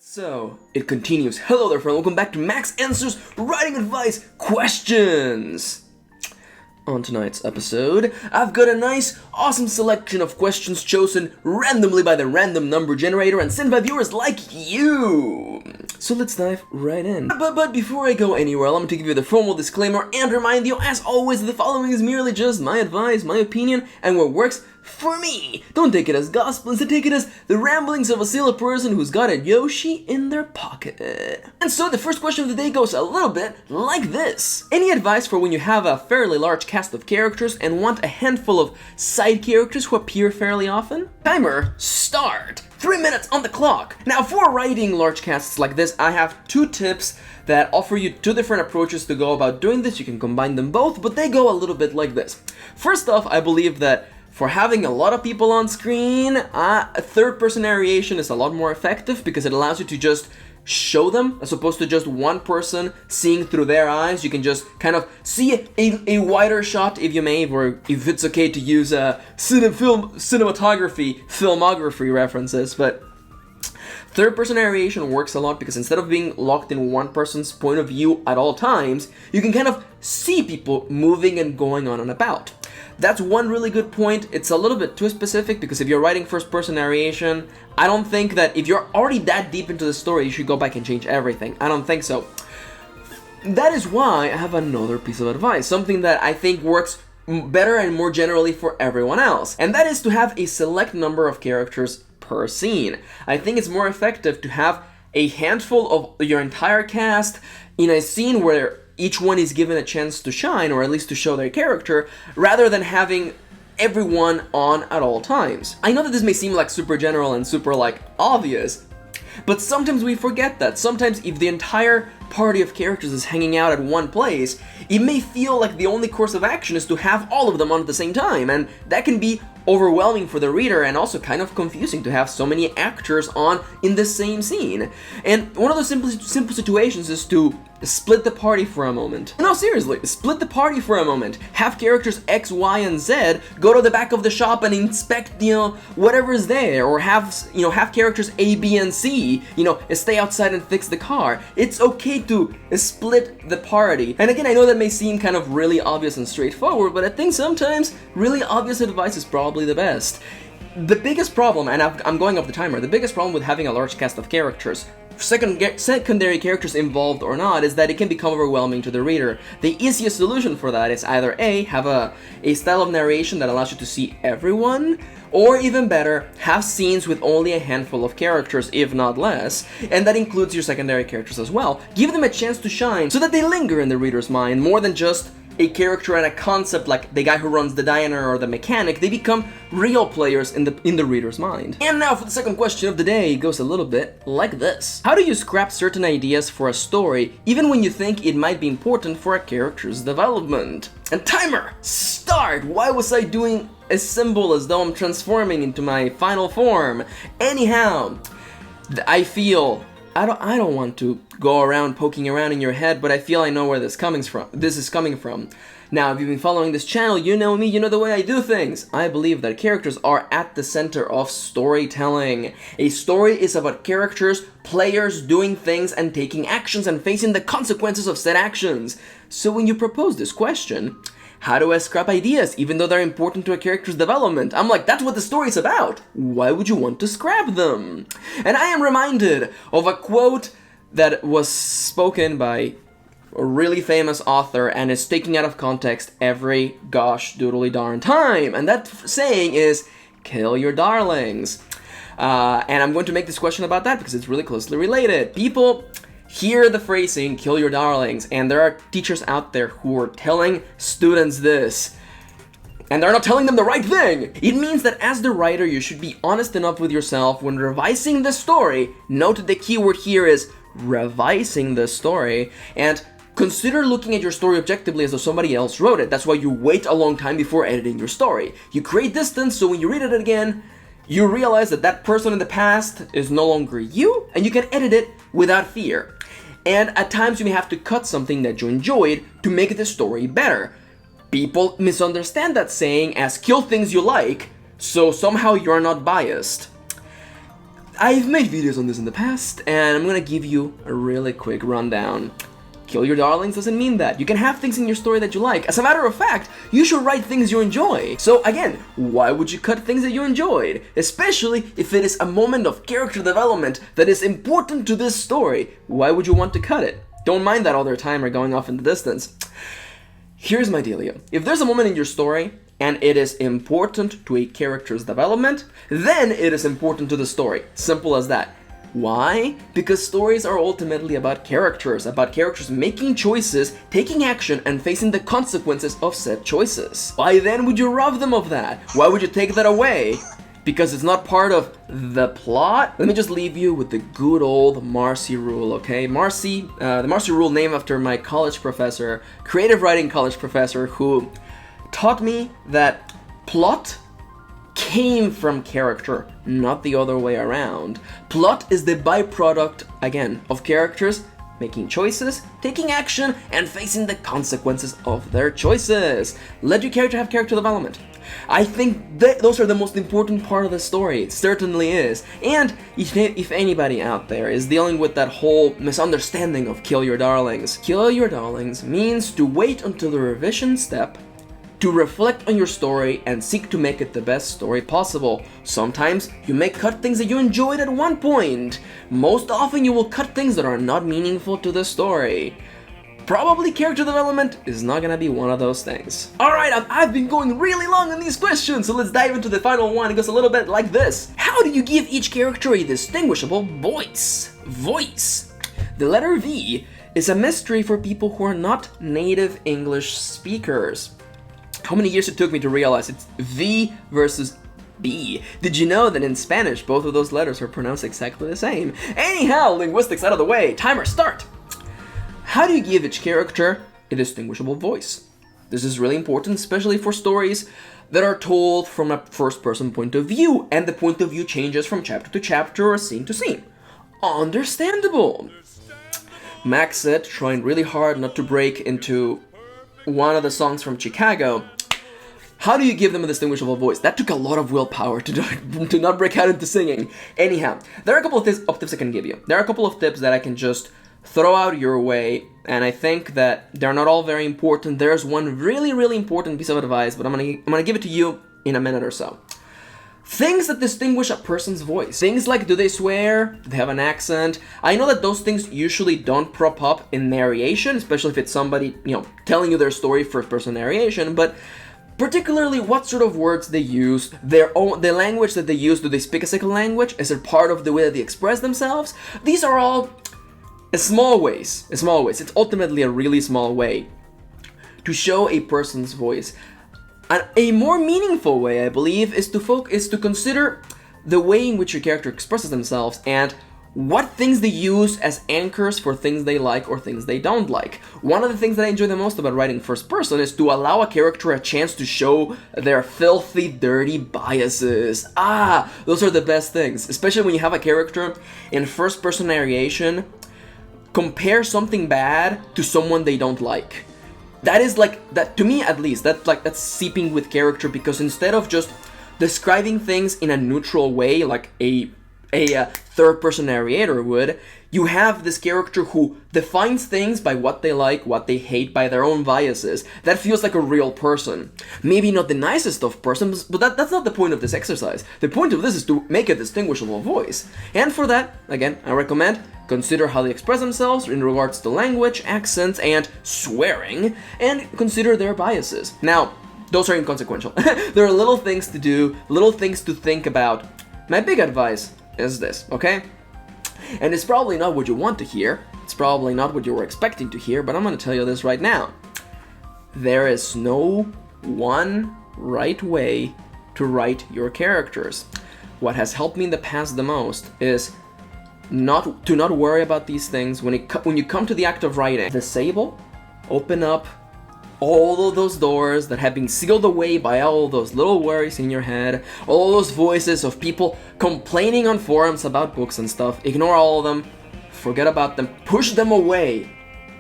So, it continues. Hello there friend, welcome back to Max Answers Writing Advice Questions! On tonight's episode, I've got a nice, awesome selection of questions chosen randomly by the random number generator and sent by viewers like you! So let's dive right in. But before I go anywhere, allow me to give you the formal disclaimer and remind you, as always, that the following is merely just my advice, my opinion, and what works for me. Don't take it as gospel, instead take it as the ramblings of a silly person who's got a Yoshi in their pocket. And so the first question of the day goes a little bit like this. Any advice for when you have a fairly large cast of characters and want a handful of side characters who appear fairly often? Timer, start! 3 minutes on the clock! Now for writing large casts like this, I have 2 tips that offer you 2 different approaches to go about doing this. You can combine them both, but they go a little bit like this. First off, I believe that for having a lot of people on screen, a third-person narration is a lot more effective because it allows you to just show them as opposed to just one person seeing through their eyes. You can just kind of see a wider shot, if you may, or if it's okay to use filmography references, but third-person narration works a lot because instead of being locked in one person's point of view at all times, you can kind of see people moving and going on and about. That's one really good point. It's a little bit too specific because if you're writing first-person narration, I don't think that if you're already that deep into the story, you should go back and change everything. I don't think so. That is why I have another piece of advice, something that I think works better and more generally for everyone else, and that is to have a select number of characters per scene. I think it's more effective to have a handful of your entire cast in a scene where each one is given a chance to shine, or at least to show their character, rather than having everyone on at all times. I know that this may seem like super general and super obvious, but sometimes we forget that. Sometimes if the entire party of characters is hanging out at one place, it may feel like the only course of action is to have all of them on at the same time, and that can be overwhelming for the reader and also kind of confusing to have so many actors on in the same scene. And one of those simple situations is to split the party for a moment. No, seriously, split the party for a moment. Have characters X, Y, and Z go to the back of the shop and inspect, whatever's there, or have characters A, B, and C, stay outside and fix the car. It's okay to split the party. And again, I know that may seem kind of really obvious and straightforward, but I think sometimes really obvious advice is probably the best. The biggest problem, and I'm going off the timer, the biggest problem with having a large cast of characters, secondary characters involved or not, is that it can become overwhelming to the reader. The easiest solution for that is either A, have a style of narration that allows you to see everyone, or even better, have scenes with only a handful of characters, if not less, and that includes your secondary characters as well. Give them a chance to shine so that they linger in the reader's mind more than just a character and a concept like the guy who runs the diner or the mechanic. They become real players in the reader's mind. And now for the second question of the day, it goes a little bit like this. How do you scrap certain ideas for a story even when you think it might be important for a character's development? And timer, start! Why was I doing a symbol as though I'm transforming into my final form? Anyhow, I feel I don't want to go around poking around in your head, but I feel I know where this is coming from. Now, if you've been following this channel, you know me, you know the way I do things. I believe that characters are at the center of storytelling. A story is about characters, players doing things and taking actions and facing the consequences of said actions. So when you propose this question, how do I scrap ideas even though they're important to a character's development? I'm like, that's what the story's about. Why would you want to scrap them? And I am reminded of a quote that was spoken by a really famous author and is taken out of context every gosh doodly darn time. And that saying is, kill your darlings. And I'm going to make this question about that because it's really closely related. People hear the phrasing, kill your darlings, and there are teachers out there who are telling students this, and they're not telling them the right thing. It means that as the writer, you should be honest enough with yourself when revising the story. Note the keyword here is revising the story, and consider looking at your story objectively as though somebody else wrote it. That's why you wait a long time before editing your story. You create distance so when you read it again, you realize that that person in the past is no longer you, and you can edit it without fear. And at times you may have to cut something that you enjoyed to make the story better. People misunderstand that saying as kill things you like, so somehow you're not biased. I've made videos on this in the past, and I'm gonna give you a really quick rundown. Kill your darlings doesn't mean that. You can have things in your story that you like. As a matter of fact, you should write things you enjoy. So again, why would you cut things that you enjoyed? Especially if it is a moment of character development that is important to this story. Why would you want to cut it? Don't mind that other timer going off in the distance. Here's my dealio. If there's a moment in your story and it is important to a character's development, then it is important to the story. Simple as that. Why? Because stories are ultimately about characters making choices, taking action, and facing the consequences of said choices. Why then would you rob them of that? Why would you take that away? Because it's not part of the plot? Let me just leave you with the good old Marcy rule, okay? Marcy, the Marcy rule named after my college professor, creative writing college professor, who taught me that plot came from character, not the other way around. Plot is the byproduct, again, of characters making choices, taking action, and facing the consequences of their choices. Let your character have character development. I think that those are the most important part of the story. It certainly is. And if anybody out there is dealing with that whole misunderstanding of kill your darlings means to wait until the revision step to reflect on your story and seek to make it the best story possible. Sometimes you may cut things that you enjoyed at one point. Most often you will cut things that are not meaningful to the story. Probably character development is not gonna be one of those things. Alright, I've been going really long on these questions, so let's dive into the final one. It goes a little bit like this. How do you give each character a distinguishable voice? The letter V is a mystery for people who are not native English speakers. How many years it took me to realize it's V versus B. Did you know that in Spanish, both of those letters are pronounced exactly the same? Anyhow, linguistics out of the way, timer start! How do you give each character a distinguishable voice? This is really important, especially for stories that are told from a first-person point of view, and the point of view changes from chapter to chapter or scene to scene. Understandable! Max said, trying really hard not to break into one of the songs from Chicago. How do you give them a distinguishable voice? That took a lot of willpower to not break out into singing. Anyhow, there are a couple of tips I can give you. There are a couple of tips that I can just throw out your way, and I think that they're not all very important. There's one really important piece of advice, but I'm gonna give it to you in a minute or so. Things that distinguish a person's voice. Things like, do they swear? Do they have an accent? I know that those things usually don't prop up in narration, especially if it's somebody, telling you their story, first-person narration, but particularly what sort of words they use, the language that they use. Do they speak a second language? Is it part of the way that they express themselves? These are all small ways. It's ultimately a really small way to show a person's voice. And a more meaningful way, I believe, is to consider the way in which your character expresses themselves and what things they use as anchors for things they like or things they don't like. One of the things that I enjoy the most about writing first person is to allow a character a chance to show their filthy, dirty biases. Those are the best things, especially when you have a character in first person narration compare something bad to someone they don't like. That is that, to me at least, that's seeping with character, because instead of just describing things in a neutral way like a third-person narrator would, you have this character who defines things by what they like, what they hate, by their own biases. That feels like a real person. Maybe not the nicest of persons, but that's not the point of this exercise. The point of this is to make a distinguishable voice. And for that, again, I recommend consider how they express themselves in regards to language, accents, and swearing, and consider their biases. Now, those are inconsequential. There are little things to do, little things to think about. My big advice is this, okay? And it's probably not what you want to hear, it's probably not what you were expecting to hear, but I'm gonna tell you this right now. There is no one right way to write your characters. What has helped me in the past the most is not worry about these things when you come to the act of writing. Disable, open up all of those doors that have been sealed away by all those little worries in your head, all those voices of people complaining on forums about books and stuff. Ignore all of them, forget about them, push them away.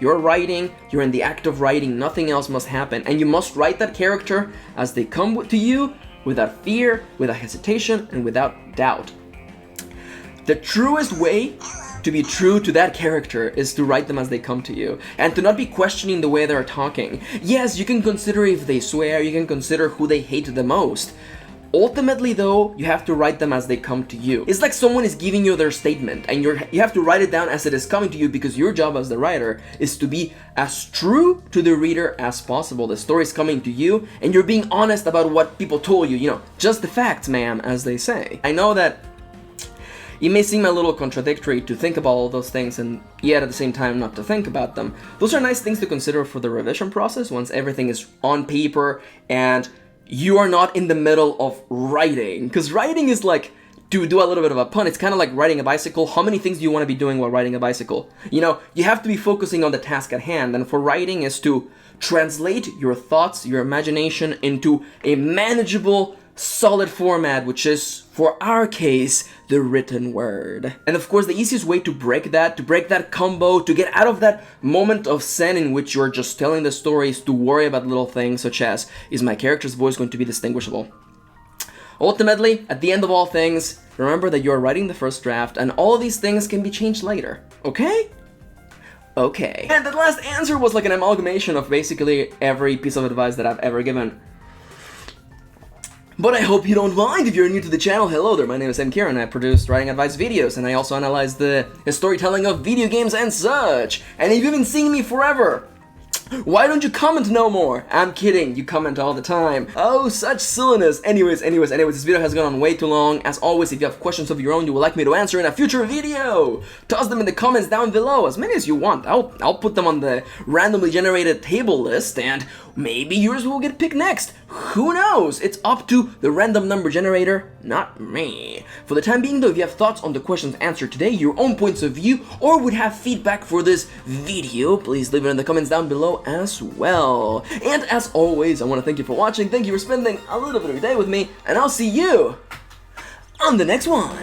You're writing, you're in the act of writing, nothing else must happen, and you must write that character as they come to you, without fear, without hesitation, and without doubt. The truest way to be true to that character is to write them as they come to you, and to not be questioning the way they're talking. Yes, you can consider if they swear, you can consider who they hate the most. Ultimately though, you have to write them as they come to you. It's like someone is giving you their statement, and you have to write it down as it is coming to you, because your job as the writer is to be as true to the reader as possible. The story is coming to you, and you're being honest about what people told you, you know, just the facts, ma'am, as they say. I know that it may seem a little contradictory to think about all those things and yet at the same time not to think about them. Those are nice things to consider for the revision process once everything is on paper and you are not in the middle of writing. Because writing is like, to do a little bit of a pun, it's kind of like riding a bicycle. How many things do you want to be doing while riding a bicycle? You know, you have to be focusing on the task at hand, and for writing is to translate your thoughts, your imagination into a manageable, solid format, which is, for our case, the written word. And of course, the easiest way to break that combo, to get out of that moment of zen in which you're just telling the story, is to worry about little things such as, is my character's voice going to be distinguishable? Ultimately, at the end of all things, remember that you're writing the first draft, and all of these things can be changed later, okay? Okay. And that last answer was like an amalgamation of basically every piece of advice that I've ever given. But I hope you don't mind. If you're new to the channel, hello there, my name is Kirin. I produce writing advice videos, and I also analyze the storytelling of video games and such. And if you've been seeing me forever, why don't you comment no more? I'm kidding, you comment all the time. Oh, such silliness. Anyways, this video has gone on way too long. As always, if you have questions of your own you would like me to answer in a future video, toss them in the comments down below, as many as you want. I'll put them on the randomly generated table list, and maybe yours will get picked next. Who knows? It's up to the random number generator, not me. For the time being though, if you have thoughts on the questions answered today, your own points of view, or would have feedback for this video, please leave it in the comments down below as well. And as always, I want to thank you for watching, thank you for spending a little bit of your day with me, and I'll see you on the next one.